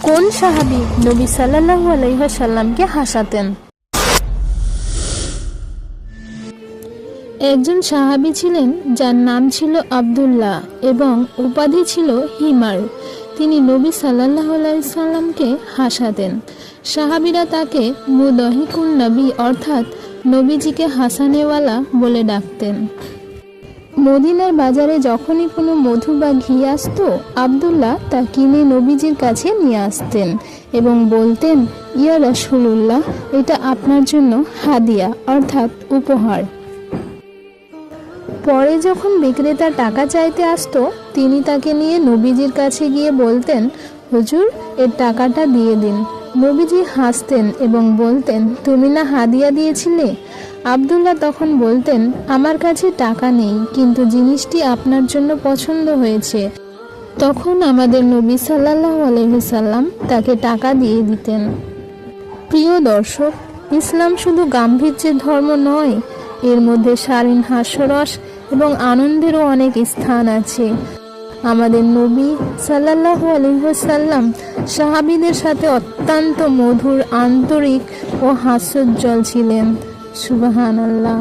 কোন সাহাবী নবী সাল্লাল্লাহু আলাইহি ওয়াসাল্লামকে হাসাতেন? একজন সাহাবী ছিলেন যার নাম ছিল আব্দুল্লাহ এবং উপাধি ছিল হিমার। তিনি নবী সাল্লাল্লাহু আলাইহি ওয়াসাল্লামকে হাসাতেন। সাহাবীরা তাকে মুদহিকুন নবী অর্থাৎ নবীজিকে হাসানেওয়ালা বলে ডাকতেন। মদিনার বাজারে যখনই কোনো মধু বা ঘি আসতো, আব্দুল্লাহ তা কিনে নবীজির কাছে নিয়ে আসতেন এবং বলতেন, ইয়া রাসূলুল্লাহ, এটা আপনার জন্য হাদিয়া অর্থাৎ উপহার। পরে যখন বিক্রেতা টাকা চাইতে আসতো, তিনি তাকে নিয়ে নবীজির কাছে গিয়ে বলতেন, হুজুর, এর টাকাটা দিয়ে দিন। নবীজি হাসতেন এবং বলতেন, তুমি না হাদিয়া দিয়েছিলে? আব্দুল্লাহ তখন বলতেন, আমার কাছে টাকা নেই, কিন্তু জিনিসটি আপনার জন্য পছন্দ হয়েছে। তখন আমাদের নবী সাল্লাল্লাহু আলাইহি ওয়াসাল্লাম তাকে টাকা দিয়ে দিতেন। প্রিয় দর্শক, ইসলাম শুধু গাম্ভীর্যের ধর্ম নয়, এর মধ্যে শালীন হাস্যরস এবং আনন্দেরও অনেক স্থান আছে। আমাদের নবী সাল্লাল্লাহু আলাইহি ওয়াসাল্লাম সাহাবীদের সাথে অত্যন্ত মধুর, আন্তরিক ও হাস্যোজ্জ্বল ছিলেন। সুবহানাল্লাহ।